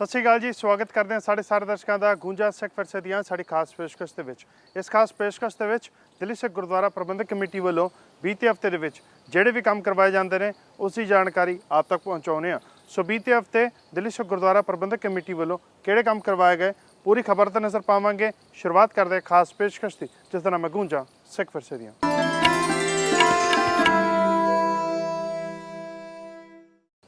सत श्री अकाल जी, स्वागत करते हैं साढ़े सारे दर्शकों का गूंजा सिख विरसे ਦੀਆਂ ਸਾਡੀ खास पेशकश ਦੇ ਵਿੱਚ। इस खास पेशकश ਦੇ ਵਿੱਚ ਦਿੱਲੀ ਸਿੱਖ ਗੁਰਦੁਆਰਾ ਪ੍ਰਬੰਧਕ ਕਮੇਟੀ ਵੱਲੋਂ बीते हफ्ते ਦੇ ਵਿੱਚ ਜਿਹੜੇ ਵੀ ਕੰਮ ਕਰਵਾਏ ਜਾਂਦੇ ਨੇ ਉਸ ਦੀ ਜਾਣਕਾਰੀ ਆਪ ਤੱਕ ਪਹੁੰਚਾਉਂਦੇ ਹਾਂ। ਸੋ बीते हफ्ते ਦਿੱਲੀ ਸਿੱਖ ਗੁਰਦੁਆਰਾ ਪ੍ਰਬੰਧਕ ਕਮੇਟੀ ਵੱਲੋਂ ਕਿਹੜੇ ਕੰਮ ਕਰਵਾਏ ਗਏ पूरी खबर तो नज़र पावांगे। शुरुआत करते हैं खास पेशकश की जिसका नाम है गूंजा सिख विरसे ਦੀਆਂ।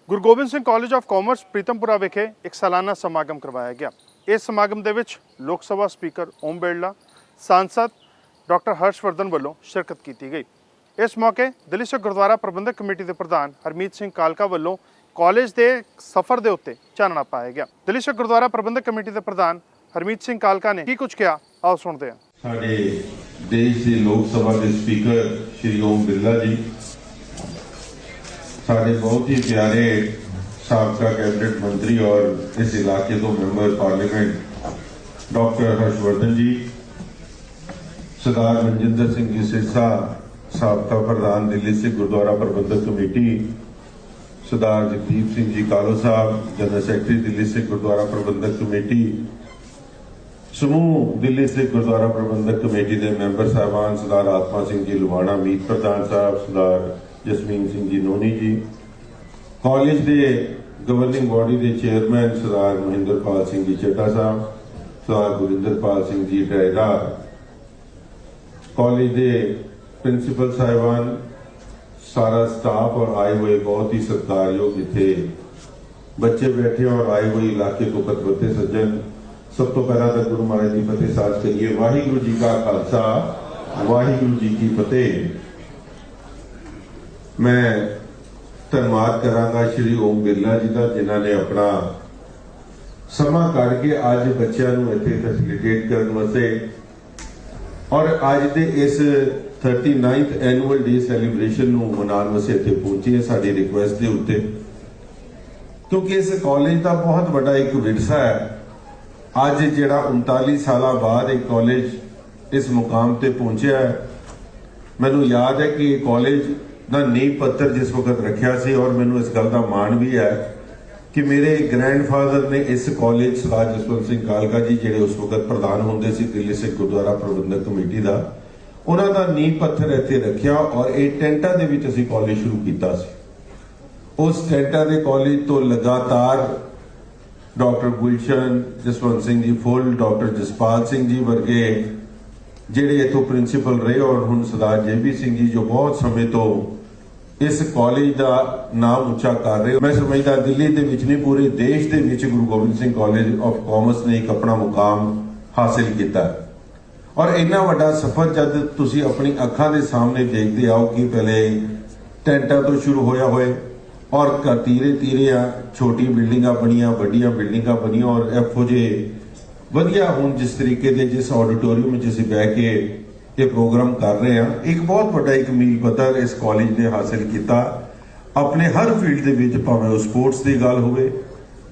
Guru Gobind Singh college of commerce Pritampura विखे एक सालाना समागम करवाया गया। इस समागम के विच लोक सभा स्पीकर ओम बिरला, सांसद डॉक्टर हर्षवर्धन वालों शिरकत की गई। इस मौके दिल्ली सिख गुरुद्वारा प्रबंधक कमेटी के प्रधान हरमीत सिंह कालका वालों कॉलेज के सफ़र के उत्ते चानना पाया गया। दिल्ली सिख गुरुद्वारा प्रबंधक कमेटी के प्रधान हरमीत सिंह कालका ने की कुछ कहा, आओ सुनते हैं। साडे देश के लोक सभा के स्पीकर श्री ओम बिरला जी, साडे बहुत ही प्यारे साबका कैबिनेट मंत्री और इस इलाके तो मेंबर पार्लियामेंट डॉक्टर हर्षवर्धन जी, सरदार मनजिंदर सिंह जी सिरसा साबका प्रधान दिल्ली सिख गुरुद्वारा प्रबंधक कमेटी, सरदार जगदीप सिंह जी कालो साहब जनरल सैकटरी दिल्ली सिख गुरुद्वारा प्रबंधक कमेटी, समूह दिल्ली सिख गुरुद्वारा प्रबंधक कमेटी के मैंबर साहबान सरदार आत्मा सिंह जी लुबाना मीत प्रधान साहब, सरदार जसमीन सिंह जी नोनी जी, कॉलेज के गवर्निंग बॉडी के चेयरमैन सरदार महेंद्रपाल सिंह जी चड्डा साहब, सरदार गुरिंदरपाल सिंह जी डरेरा, कॉलेज के प्रिंसीपल साहिबान, सारा स्टाफ और आए हुए बहुत ही सत्कारयोग जिथे बच्चे बैठे और आए हुए इलाके को पतवते सज्जन, सब तो पहला तो गुरु महाराज की फतेह साज करिए। वाहिगुरु जी का खालसा, वाहिगुरु जी की फतेह। मैं धन्यवाद करांगा श्री ओम बिरला जी का जिन्होंने अपना समा कढ़ के अज बच्चों को इत्थे फैसिलिटेट करने वास्ते और अज के इस 39th एनुअल डे सैलीब्रेशन मनाने वास्ते इत्थे पहुंचे साडी रिक्वेस्ट के उत्ते, क्योंकि इस कॉलेज का बहुत बड़ा एक विरसा है। अज जिहड़ा 39 साल बाद एक कॉलेज इस मुकाम ते पहुंचा है। मैनू याद है कि कॉलेज का नींह पत्थर जिस वक्त रखा सी और मैनू इस गल का माण भी है कि मेरे ग्रैंडफादर ने इस कॉलेज सरदार जसवंत सिंह कालका जी जिहड़े उस वक्त प्रधान होंदे सी दिल्ली सिख गुरुद्वारा प्रबंधक कमेटी का, उन्हां दा नींह पत्थर इत्थे रखिया और ये टेंटा दे विच असीं कॉलेज शुरू कीता सी। उस टेंटा दे कॉलेज तो लगातार डॉक्टर गुलशन जसवंत सिंह जी फुल, डॉक्टर जसपाल सिंह जी वर्गे जिहड़े इत्थों प्रिंसीपल रहे और हुण सरदार जेबी सिंह जी जो बहुत समय तो इस कॉलेज का नाम उच्चा कर रहे। मैं समझदा दिल्ली दे विच नहीं पूरे देश दे विच गुरु Gobind Singh college of commerce ने एक अपना मुकाम हासिल किया। और इन्ना वड्डा सफर जब तुसीं अपनी अखां दे सामने देखते आओ कि पहले टेंटा तो शुरू होया होए और धीरे धीरे छोटी बिल्डिंग बनिया, बड़िया बिल्डिंग बनिया और एफो जे वधिया हुण जिस तरीके दे जिस ऑडिटोरियम में असीं बैठ के ये प्रोग्राम कर रहे हैं, एक बहुत बड़ा एक मील पत्थर इस कॉलेज ने हासिल किया अपने हर फील्ड दे विच, भावें वो स्पोर्ट्स की गल होवे,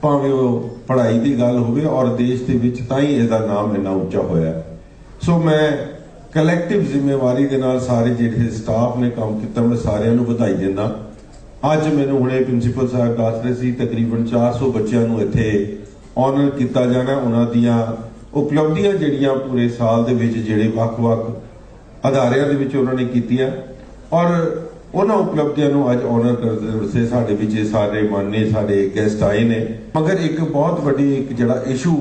भावें वो पढ़ाई की गल होवे और देश दे विच तां ही इहदा नाम इन्ना उच्चा होया। सो मैं कलैक्टिव जिम्मेवारी के नाल सारे जिहड़े स्टाफ ने काम किया मैं सारिਆਂ ਨੂੰ ਵਧਾਈ दिंदा। अज मैंने हुणे प्रिंसीपल साहब दस रहे सी तकरीबन 400 बच्चों को इत्थे ऑनर किया जाना। उन्हां दियां उपलब्धियां जिहड़ियां पूरे साल दे विच जिहड़े वख-वख अदारियां दे विच उन्हां ने कीतियां और उन्हां उपलब्धियां नूं अज ऑनर करदे वास्ते साडे विच सारे माने साडे गेस्ट आए ने। मगर एक बहुत वड्डी एक जिहड़ा इशू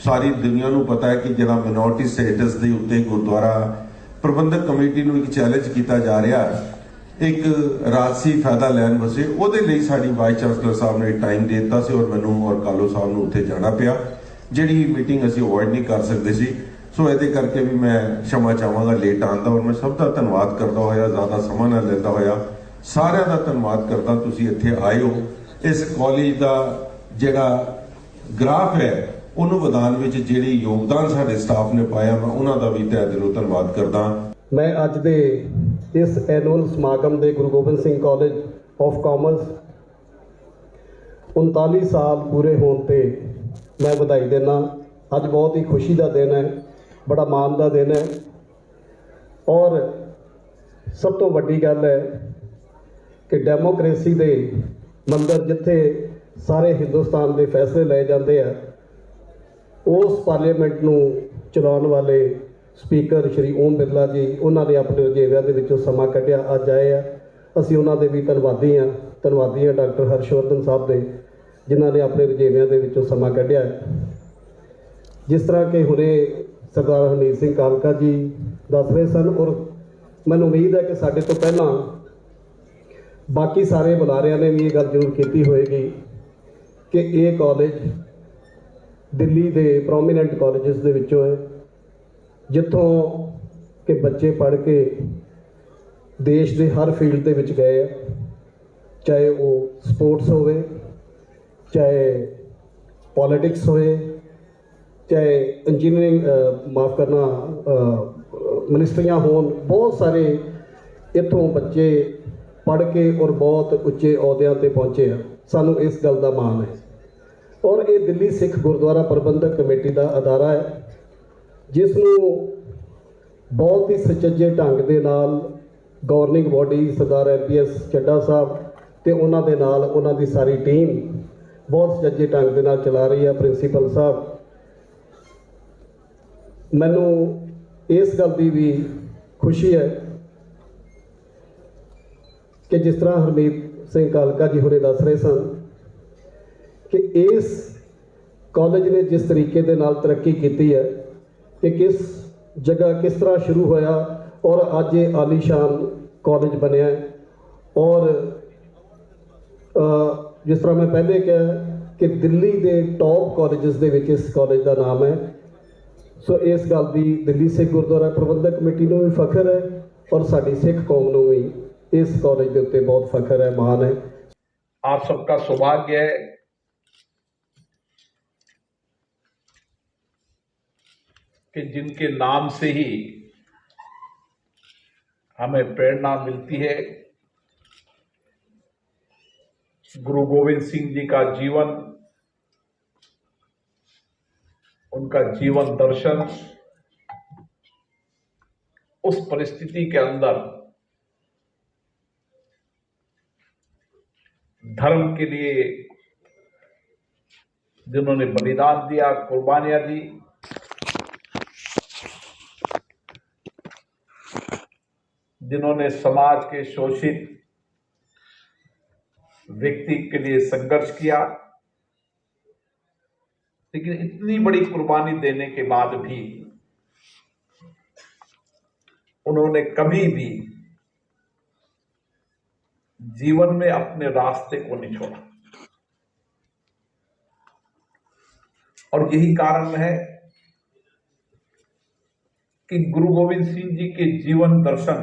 सारी दुनिया नूं पता है कि जिहड़ा मिनोरिटी स्टेटस दे उत्ते गुरुद्वारा प्रबंधक कमेटी नूं एक चैलेंज किया जा रहा है एक राजसी फायदा लैन वास्ते। ਉਹਦੇ ਲਈ ਸਾਡੀ वाइस चांसलर साहब ने टाइम दे दिता सी और मैनू और कालो साहब ਨੂੰ ਉੱਥੇ ਜਾਣਾ ਪਿਆ, ਜਿਹੜੀ ਮੀਟਿੰਗ ਅਸੀਂ ਅਵॉइड नहीं कर सकते सी। सो ਇਹਦੇ ਕਰਕੇ भी मैं क्षमा ਚਾਹਾਂਗਾ ਲੇਟ ਆਉਣ ਦਾ और मैं सब का ਧੰਨਵਾਦ करता होया, ज़्यादा ਸਮਾਂ ना ਲੈਂਦਾ ਹੋਇਆ ਸਾਰਿਆਂ ਦਾ ਧੰਨਵਾਦ ਕਰਦਾ ਤੁਸੀਂ ਇੱਥੇ ਆਏ ਹੋ। ਇਸ ਕਾਲਜ ਦਾ ਜਿਹੜਾ ਗ੍ਰਾਫ ਹੈ ਉਹਨੂੰ ਵਧਾਉਣ ਵਿੱਚ ਜਿਹੜੀ ਯੋਗਦਾਨ ਸਾਡੇ ਸਟਾਫ ਨੇ ਪਾਇਆ ਮੈਂ ਉਹਨਾਂ ਦਾ ਵੀ ਤਹਿ ਦਿਲੋਂ ਧੰਨਵਾਦ ਕਰਦਾ। मैं अज दे इस एनुअल समागम के गुरु Gobind Singh college of commerce 39 साल पूरे होने ते मैं बधाई देना। अज बहुत ही खुशी का दिन है, बड़ा माण का दिन है और सब तो वड्डी गल है कि डेमोक्रेसी के मंदिर जिथे सारे हिंदुस्तान के फैसले लए जाते हैं ਉਸ ਪਾਰਲੀਮੈਂਟ ਨੂੰ ਚਲਾਉਣ ਵਾਲੇ ਸਪੀਕਰ ਸ਼੍ਰੀ ਓਮ ਬਿਰਲਾ ਜੀ, ਉਹਨਾਂ ਨੇ ਆਪਣੇ ਰੁਝੇਵਿਆਂ ਦੇ ਵਿੱਚੋਂ ਸਮਾਂ ਕੱਢਿਆ, ਅੱਜ ਆਏ ਆ। ਅਸੀਂ ਉਹਨਾਂ ਦੇ ਵੀ ਧੰਨਵਾਦੀ ਹਾਂ ਡਾਕਟਰ ਹਰਸ਼ਵਰਧਨ ਸਾਹਿਬ ਦੇ, ਜਿਨ੍ਹਾਂ ਨੇ ਆਪਣੇ ਰੁਝੇਵਿਆਂ ਦੇ ਵਿੱਚੋਂ ਸਮਾਂ ਕੱਢਿਆ। ਜਿਸ ਤਰ੍ਹਾਂ ਕਿ ਹੁਣੇ ਸਰਦਾਰ ਹਰਮੀਤ ਸਿੰਘ ਕਾਲਕਾ ਜੀ ਦੱਸ ਰਹੇ ਸਨ, ਔਰ ਮੈਨੂੰ ਉਮੀਦ ਹੈ ਕਿ ਸਾਡੇ ਤੋਂ ਪਹਿਲਾਂ ਬਾਕੀ ਸਾਰੇ ਬੁਲਾਰਿਆਂ ਨੇ ਵੀ ਇਹ ਗੱਲ ਜ਼ਰੂਰ ਕੀਤੀ ਹੋਏਗੀ ਕਿ ਇਹ ਕਾਲਜ ਦਿੱਲੀ ਦੇ ਪ੍ਰੋਮੀਨੈਂਟ ਕਾਲਜਸ ਦੇ ਵਿੱਚੋਂ ਹੈ, ਜਿੱਥੋਂ ਕਿ ਬੱਚੇ ਪੜ੍ਹ ਕੇ ਦੇਸ਼ ਦੇ ਹਰ ਫੀਲਡ ਦੇ ਵਿੱਚ ਗਏ ਆ, ਚਾਹੇ ਉਹ ਸਪੋਰਟਸ ਹੋਵੇ, ਚਾਹੇ ਪੋਲੀਟਿਕਸ ਹੋਵੇ, ਚਾਹੇ ਇੰਜੀਨੀਅਰਿੰਗ ਮਾਫ ਕਰਨਾ ਮਿਨਿਸਟਰੀਆਂ ਹੋਣ। ਬਹੁਤ ਸਾਰੇ ਇੱਥੋਂ ਬੱਚੇ ਪੜ੍ਹ ਕੇ ਔਰ ਬਹੁਤ ਉੱਚੇ ਅਹੁਦਿਆਂ 'ਤੇ ਪਹੁੰਚੇ ਆ। ਸਾਨੂੰ ਇਸ ਗੱਲ ਦਾ ਮਾਣ ਹੈ। ਔਰ ਇਹ ਦਿੱਲੀ ਸਿੱਖ ਗੁਰਦੁਆਰਾ ਪ੍ਰਬੰਧਕ ਕਮੇਟੀ ਦਾ ਅਦਾਰਾ ਹੈ, ਜਿਸ ਨੂੰ ਬਹੁਤ ਹੀ ਸੁਚੱਜੇ ਢੰਗ ਦੇ ਨਾਲ ਗਵਰਨਿੰਗ ਬੋਡੀ ਸਰਦਾਰ MPS ਚੱਡਾ ਸਾਹਿਬ ਤੇ ਉਹਨਾਂ ਦੇ ਨਾਲ ਉਹਨਾਂ ਦੀ ਸਾਰੀ ਟੀਮ ਬਹੁਤ ਸੁਚੱਜੇ ਢੰਗ ਦੇ ਨਾਲ ਚਲਾ ਰਹੀ ਹੈ। ਪ੍ਰਿੰਸੀਪਲ ਸਾਹਿਬ, ਮੈਨੂੰ ਇਸ ਗੱਲ ਦੀ ਵੀ ਖੁਸ਼ੀ ਹੈ ਕਿ ਜਿਸ ਤਰ੍ਹਾਂ ਹਰਮੀਤ ਸਿੰਘ ਕਾਲਕਾ ਜੀ ਹੋਰੇ ਦੱਸ ਰਹੇ ਸਨ ਕਿ ਇਸ ਕਾਲਜ ਨੇ ਜਿਸ ਤਰੀਕੇ ਦੇ ਨਾਲ ਤਰੱਕੀ ਕੀਤੀ ਹੈ ਕਿ ਕਿਸ ਜਗ੍ਹਾ ਕਿਸ ਤਰ੍ਹਾਂ ਸ਼ੁਰੂ ਹੋਇਆ ਔਰ ਅੱਜ ਇਹ ਆਲੀਸ਼ਾਨ ਕਾਲਜ ਬਣਿਆ। ਔਰ ਜਿਸ ਤਰ੍ਹਾਂ ਮੈਂ ਪਹਿਲੇ ਕਿਹਾ ਕਿ ਦਿੱਲੀ ਦੇ ਟੌਪ ਕਾਲਜਸ ਦੇ ਵਿੱਚ ਇਸ ਕਾਲਜ ਦਾ ਨਾਮ ਹੈ। ਸੋ ਇਸ ਗੱਲ ਦੀ ਦਿੱਲੀ ਸਿੱਖ ਗੁਰਦੁਆਰਾ ਪ੍ਰਬੰਧਕ ਕਮੇਟੀ ਨੂੰ ਵੀ ਫਖਰ ਹੈ ਔਰ ਸਾਡੀ ਸਿੱਖ ਕੌਮ ਨੂੰ ਵੀ इस कॉलेज के उत्ते बहुत फख्र है, मान है। आप सबका सौभाग्य है कि जिनके नाम से ही हमें प्रेरणा मिलती है, गुरु गोविंद सिंह जी का जीवन, उनका जीवन दर्शन, उस परिस्थिति के अंदर धर्म के लिए जिन्होंने बलिदान दिया, कुर्बानियां दी, जिन्होंने समाज के शोषित व्यक्ति के लिए संघर्ष किया, लेकिन इतनी बड़ी कुर्बानी देने के बाद भी उन्होंने कभी भी जीवन में अपने रास्ते को नहीं छोड़ा। और यही कारण है कि गुरु गोविंद सिंह जी के जीवन दर्शन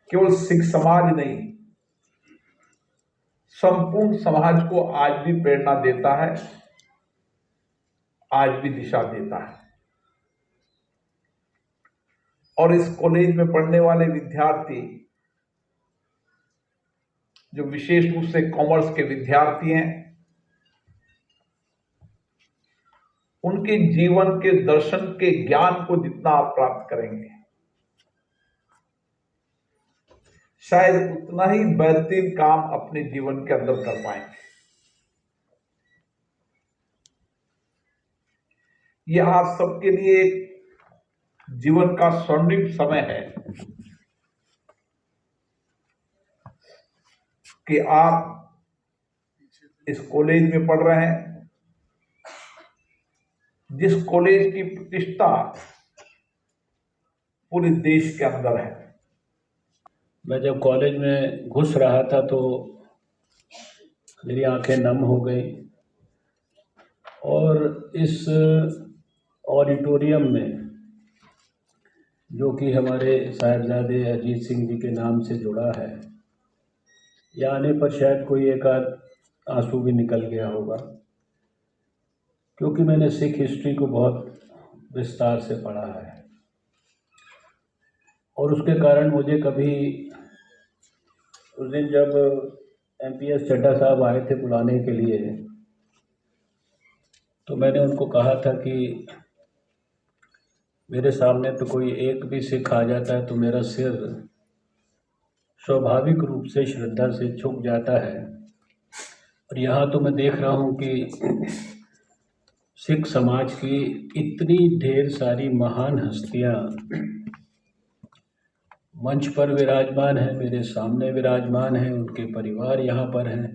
केवल सिख समाज नहीं, संपूर्ण समाज को आज भी प्रेरणा देता है, आज भी दिशा देता है। और इस कॉलेज में पढ़ने वाले विद्यार्थी, जो विशेष रूप से कॉमर्स के विद्यार्थी हैं, उनके जीवन के दर्शन के ज्ञान को जितना आप प्राप्त करेंगे, शायद उतना ही बेहतरीन काम अपने जीवन के अंदर कर पाएंगे। यह आप सबके लिए जीवन का स्वर्णिम समय है कि आप इस कॉलेज में पढ़ रहे हैं, जिस कॉलेज की प्रतिष्ठा पूरे देश के अंदर है। मैं जब कॉलेज में घुस रहा था तो मेरी आंखें नम हो गई और इस ऑडिटोरियम में, जो कि हमारे साहिबजादे अजीत सिंह जी के नाम से जुड़ा है, यहाँ आने पर शायद कोई एक आध आंसू भी निकल गया होगा, क्योंकि मैंने सिख हिस्ट्री को बहुत विस्तार से पढ़ा है और उसके कारण मुझे कभी, उस दिन जब MPS चड्ढा साहब आए थे बुलाने के लिए, तो मैंने उनको कहा था कि मेरे सामने तो कोई एक भी सिख आ जाता है तो मेरा सिर स्वाभाविक रूप से श्रद्धा से झुक जाता है। और यहाँ तो मैं देख रहा हूँ कि सिख समाज की इतनी ढेर सारी महान हस्तियां मंच पर विराजमान हैं, मेरे सामने विराजमान हैं, उनके परिवार यहाँ पर हैं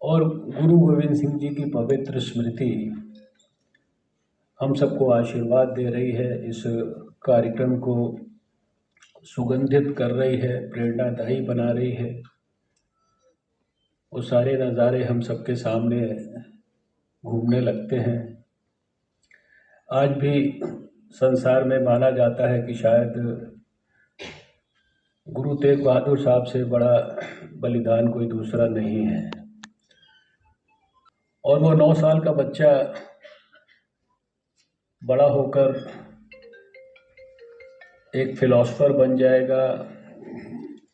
और गुरु गोविंद सिंह जी की पवित्र स्मृति हम सबको आशीर्वाद दे रही है, इस कार्यक्रम को सुगंधित कर रही है, प्रेरणादायी बना रही है। वो सारे नज़ारे हम सबके सामने घूमने लगते हैं। आज भी संसार में माना जाता है कि शायद गुरु तेग बहादुर साहब से बड़ा बलिदान कोई दूसरा नहीं है। और वो 9 साल का बच्चा बड़ा होकर एक फिलॉसफर बन जाएगा,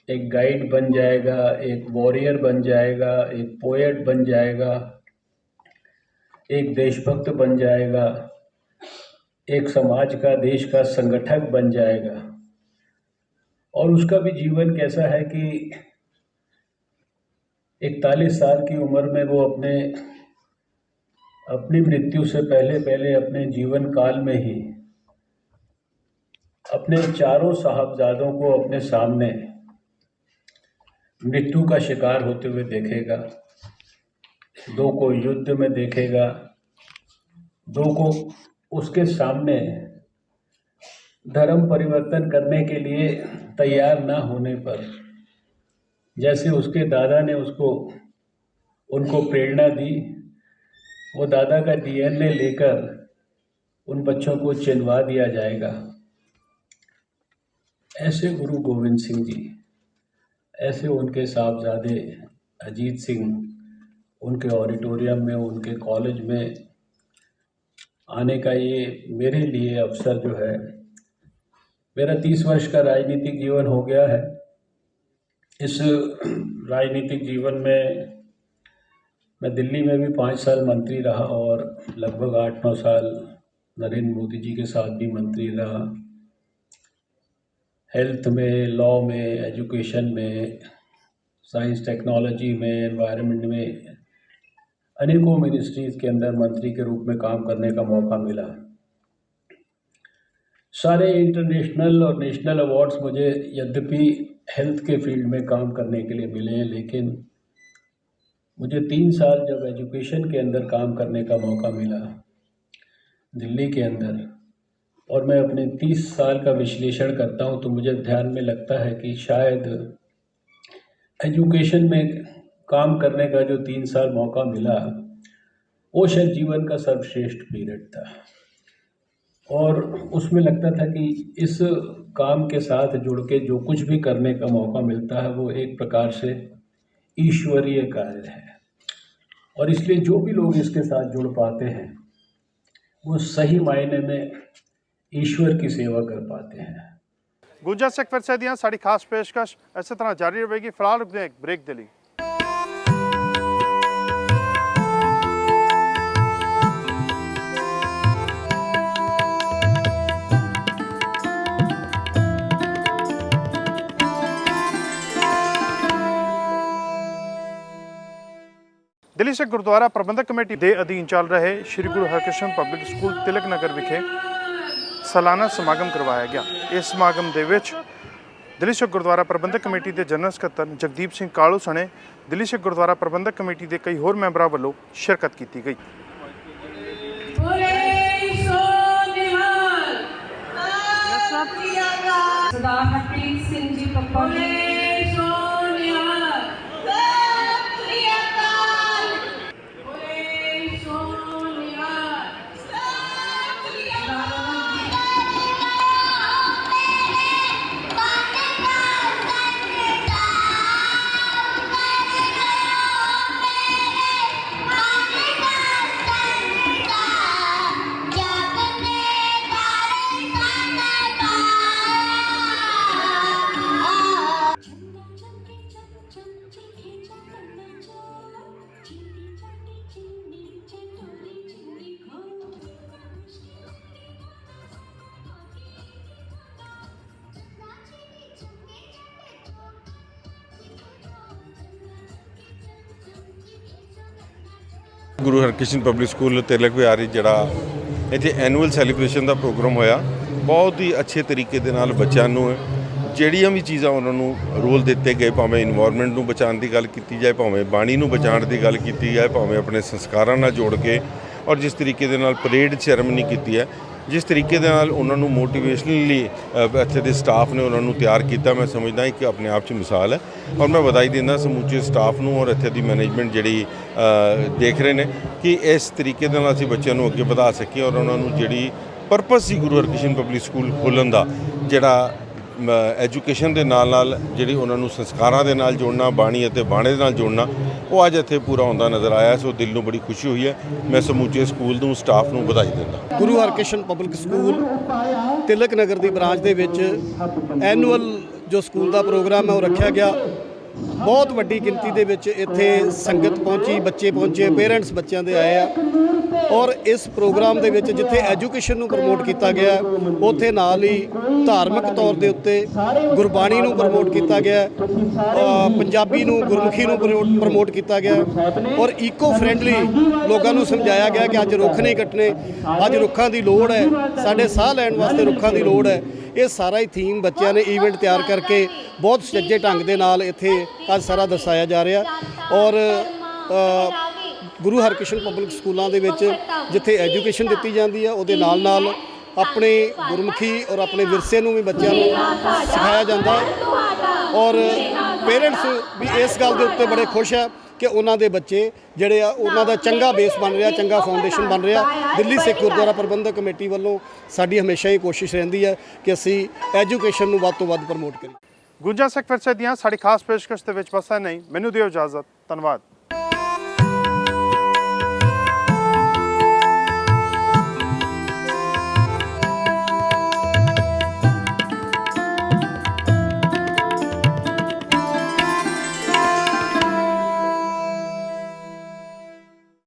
एक गाइड बन जाएगा, एक वॉरियर बन जाएगा, एक पोएट बन जाएगा, एक देशभक्त बन जाएगा, एक समाज का, देश का संगठक बन जाएगा। और उसका भी जीवन कैसा है कि 41 साल की उम्र में वो अपनी मृत्यु से पहले अपने जीवन काल में ही अपने चारों साहबजादों को अपने सामने मृत्यु का शिकार होते हुए देखेगा। 2 को युद्ध में देखेगा, 2 को उसके सामने धर्म परिवर्तन करने के लिए तैयार ना होने पर, जैसे उसके दादा ने उनको प्रेरणा दी, वो दादा का DNA लेकर उन बच्चों को चिनवा दिया जाएगा। ऐसे गुरु गोविंद सिंह जी, ऐसे उनके साहबजादे अजीत सिंह, उनके ऑडिटोरियम में, उनके कॉलेज में आने का ये मेरे लिए अवसर जो है, मेरा 30 वर्ष का राजनीतिक जीवन हो गया है। इस राजनीतिक जीवन में मैं दिल्ली में भी 5 साल मंत्री रहा और लगभग 8-9 साल नरेंद्र मोदी जी के साथ भी मंत्री रहा। हेल्थ में, लॉ में, एजुकेशन में, साइंस टेक्नोलॉजी में, एनवायरनमेंट में अनेकों मिनिस्ट्रीज़ के अंदर मंत्री के रूप में काम करने का मौका मिला। सारे इंटरनेशनल और नेशनल अवार्ड्स मुझे यद्यपि हेल्थ के फील्ड में काम करने के लिए मिले हैं, लेकिन मुझे 3 साल जब एजुकेशन के अंदर काम करने का मौका मिला दिल्ली के अंदर, और मैं अपने 30 साल का विश्लेषण करता हूं तो मुझे ध्यान में लगता है कि शायद एजुकेशन में काम करने का जो 3 साल मौका मिला वो शायद जीवन का सर्वश्रेष्ठ पीरियड था। और उसमें लगता था कि इस काम के साथ जुड़ के जो कुछ भी करने का मौका मिलता है वो एक प्रकार से ईश्वरीय कार्य है, और इसलिए जो भी लोग इसके साथ जुड़ पाते हैं वो सही मायने में ईश्वर की सेवा कर पाते हैं। गुंजा सिख फिर से दियां साड़ी खास पेशकश इसी तरह जारी रहेगी। फिलहाल रुकते हैं एक ब्रेक के लिए। दिल्ली सिख गुरुद्वारा प्रबंधक कमेटी ਦੇ ਅਧੀਨ ਚੱਲ ਰਹੇ ਸ਼੍ਰੀ ਗੁਰੂ ਹਰਕ੍ਰਿਸ਼ਨ ਪਬਲਿਕ ਸਕੂਲ ਤਿਲਕ ਨਗਰ ਵਿਖੇ ਸਾਲਾਨਾ ਸਮਾਗਮ ਕਰਵਾਇਆ ਗਿਆ। ਇਸ ਸਮਾਗਮ ਦੇ ਵਿੱਚ ਦਿੱਲੀ ਸਿੱਖ ਗੁਰਦੁਆਰਾ ਪ੍ਰਬੰਧਕ ਕਮੇਟੀ ਦੇ ਜਨਰਲ ਸਕੱਤਰ ਜਗਦੀਪ ਸਿੰਘ ਕਾਲੂ ਸਣੇ ਦਿੱਲੀ ਸਿੱਖ ਗੁਰਦੁਆਰਾ ਪ੍ਰਬੰਧਕ ਕਮੇਟੀ ਦੇ ਕਈ ਹੋਰ ਮੈਂਬਰਾਂ ਵੱਲੋਂ ਸ਼ਿਰਕਤ ਕੀਤੀ ਗਈ। ਸਰਦਾਰ ਹਰਪ੍ਰੀਤ ਸਿੰਘ ਜੀ ਪੱਪਾ ਗੁਰੂ ਹਰਕ੍ਰਿਸ਼ਨ ਪਬਲਿਕ ਸਕੂਲ ਤਿਲਕ ਵਿਹਾਰੀ ਜਿਹੜਾ ਇੱਥੇ ਐਨੂਅਲ ਸੈਲੀਬ੍ਰੇਸ਼ਨ ਦਾ ਪ੍ਰੋਗਰਾਮ ਹੋਇਆ, ਬਹੁਤ ਹੀ ਅੱਛੇ ਤਰੀਕੇ ਦੇ ਨਾਲ ਬੱਚਿਆਂ ਨੂੰ ਜਿਹੜੀਆਂ ਵੀ ਚੀਜ਼ਾਂ ਉਹਨਾਂ ਨੂੰ ਰੋਲ ਦਿੱਤੇ ਗਏ, ਭਾਵੇਂ ਇਨਵਾਇਰਨਮੈਂਟ ਨੂੰ ਬਚਾਉਣ ਦੀ ਗੱਲ ਕੀਤੀ ਜਾਏ, ਭਾਵੇਂ ਬਾਣੀ ਨੂੰ ਬਚਾਉਣ ਦੀ ਗੱਲ ਕੀਤੀ ਜਾਏ, ਭਾਵੇਂ ਆਪਣੇ ਸੰਸਕਾਰਾਂ ਨਾਲ ਜੋੜ ਕੇ, ਔਰ ਜਿਸ ਤਰੀਕੇ ਦੇ ਨਾਲ ਪਰੇਡ ਸੈਰੇਮਨੀ ਕੀਤੀ ਹੈ, ਜਿਸ ਤਰੀਕੇ ਦੇ ਨਾਲ ਉਹਨਾਂ ਨੂੰ ਮੋਟੀਵੇਸ਼ਨਲੀ ਇੱਥੇ ਦੇ ਸਟਾਫ ਨੇ ਉਹਨਾਂ ਨੂੰ ਤਿਆਰ ਕੀਤਾ, ਮੈਂ ਸਮਝਦਾ ਕਿ ਆਪਣੇ ਆਪ 'ਚ ਮਿਸਾਲ ਹੈ। ਔਰ ਮੈਂ ਵਧਾਈ ਦਿੰਦਾ ਸਮੁੱਚੇ ਸਟਾਫ ਨੂੰ ਔਰ ਇੱਥੇ ਦੀ ਮੈਨੇਜਮੈਂਟ ਜਿਹੜੀ ਦੇਖ ਰਹੇ ਨੇ ਕਿ ਇਸ ਤਰੀਕੇ ਦੇ ਨਾਲ ਅਸੀਂ ਬੱਚਿਆਂ ਨੂੰ ਅੱਗੇ ਵਧਾ ਸਕੀਏ, ਔਰ ਉਹਨਾਂ ਨੂੰ ਜਿਹੜੀ ਪਰਪਸ ਸੀ ਗੁਰੂ ਹਰਕ੍ਰਿਸ਼ਨ ਪਬਲਿਕ ਸਕੂਲ ਖੋਲ੍ਹਣ ਦਾ, ਜਿਹੜਾ ਐਜੂਕੇਸ਼ਨ ਦੇ ਨਾਲ ਜਿਹੜੀ ਉਹਨਾਂ ਨੂੰ ਸੰਸਕਾਰਾਂ ਦੇ ਨਾਲ ਜੋੜਨਾ, ਬਾਣੀ ਅਤੇ ਬਾਣੇ ਦੇ ਨਾਲ ਜੋੜਨਾ, ਉਹ ਅੱਜ ਇੱਥੇ ਪੂਰਾ ਹੁੰਦਾ ਨਜ਼ਰ ਆਇਆ। ਸੋ ਦਿਲ ਨੂੰ ਬੜੀ ਖੁਸ਼ੀ ਹੋਈ ਹੈ। ਮੈਂ ਸਮੁੱਚੇ ਸਕੂਲ ਨੂੰ, ਸਟਾਫ ਨੂੰ ਵਧਾਈ ਦਿੰਦਾ। ਗੁਰੂ ਹਰਕ੍ਰਿਸ਼ਨ ਪਬਲਿਕ ਸਕੂਲ ਤਿਲਕ ਨਗਰ ਦੀ ਬ੍ਰਾਂਚ ਦੇ ਵਿੱਚ ਐਨੂਅਲ ਜੋ ਸਕੂਲ ਦਾ ਪ੍ਰੋਗਰਾਮ ਹੈ ਉਹ ਰੱਖਿਆ ਗਿਆ। ਬਹੁਤ ਵੱਡੀ ਗਿਣਤੀ ਦੇ ਵਿੱਚ ਇੱਥੇ ਸੰਗਤ ਪਹੁੰਚੀ, ਬੱਚੇ ਪਹੁੰਚੇ, ਪੇਰੈਂਟਸ ਬੱਚਿਆਂ ਦੇ ਆਏ ਆ। ਔਰ ਇਸ ਪ੍ਰੋਗਰਾਮ ਦੇ ਵਿੱਚ ਜਿੱਥੇ ਐਜੂਕੇਸ਼ਨ ਨੂੰ ਪ੍ਰਮੋਟ ਕੀਤਾ ਗਿਆ, ਉੱਥੇ ਨਾਲ ਹੀ ਧਾਰਮਿਕ ਤੌਰ ਦੇ ਉੱਤੇ ਗੁਰਬਾਣੀ ਨੂੰ ਪ੍ਰਮੋਟ ਕੀਤਾ ਗਿਆ, ਪੰਜਾਬੀ ਨੂੰ, ਗੁਰਮੁਖੀ ਨੂੰ ਪ੍ਰਮੋਟ ਕੀਤਾ ਗਿਆ, ਔਰ ਈਕੋ ਫਰੈਂਡਲੀ ਲੋਕਾਂ ਨੂੰ ਸਮਝਾਇਆ ਗਿਆ ਕਿ ਅੱਜ ਰੁੱਖ ਨਹੀਂ ਕੱਟਣੇ, ਅੱਜ ਰੁੱਖਾਂ ਦੀ ਲੋੜ ਹੈ, ਸਾਡੇ ਸਾਹ ਲੈਣ ਵਾਸਤੇ ਰੁੱਖਾਂ ਦੀ ਲੋੜ ਹੈ। ਇਹ ਸਾਰਾ ਹੀ ਥੀਮ ਬੱਚਿਆਂ ਨੇ ਈਵੈਂਟ ਤਿਆਰ ਕਰਕੇ ਬਹੁਤ ਸੁਚੱਜੇ ਢੰਗ ਦੇ ਨਾਲ ਇੱਥੇ ਅੱਜ ਸਾਰਾ ਦਰਸਾਇਆ ਜਾ ਰਿਹਾ। ਔਰ ਗੁਰੂ ਹਰਕ੍ਰਿਸ਼ਨ ਪਬਲਿਕ ਸਕੂਲਾਂ ਦੇ ਵਿੱਚ ਜਿੱਥੇ ਐਜੂਕੇਸ਼ਨ ਦਿੱਤੀ ਜਾਂਦੀ ਹੈ, ਉਹਦੇ ਨਾਲ ਆਪਣੇ ਗੁਰਮੁਖੀ ਔਰ ਆਪਣੇ ਵਿਰਸੇ ਨੂੰ ਵੀ ਬੱਚਿਆਂ ਨੂੰ ਸਿਖਾਇਆ ਜਾਂਦਾ ਹੈ। ਔਰ ਪੇਰੈਂਟਸ ਵੀ ਇਸ ਗੱਲ ਦੇ ਉੱਤੇ ਬੜੇ ਖੁਸ਼ ਹੈ ਕਿ ਉਹਨਾਂ ਦੇ ਬੱਚੇ ਜਿਹੜੇ ਆ ਉਹਨਾਂ ਦਾ ਚੰਗਾ ਬੇਸ ਬਣ ਰਿਹਾ, ਚੰਗਾ ਫਾਊਂਡੇਸ਼ਨ ਬਣ ਰਿਹਾ। ਦਿੱਲੀ ਸਿੱਖ ਗੁਰਦੁਆਰਾ ਪ੍ਰਬੰਧਕ ਕਮੇਟੀ ਵੱਲੋਂ ਸਾਡੀ ਹਮੇਸ਼ਾ ਹੀ ਕੋਸ਼ਿਸ਼ ਰਹਿੰਦੀ ਹੈ ਕਿ ਅਸੀਂ ਐਜੂਕੇਸ਼ਨ ਨੂੰ ਵੱਧ ਤੋਂ ਵੱਧ ਪ੍ਰਮੋਟ ਕਰੀਏ। ਗੁੰਜਾ ਸਿੱਖ ਵਿਰਸੇ ਦੀਆਂ ਸਾਡੀ ਖਾਸ ਪੇਸ਼ਕਸ਼ ਦੇ ਵਿੱਚ ਬਸ ਨਹੀਂ, ਮੈਨੂੰ ਦਿਓ ਇਜਾਜ਼ਤ। ਧੰਨਵਾਦ।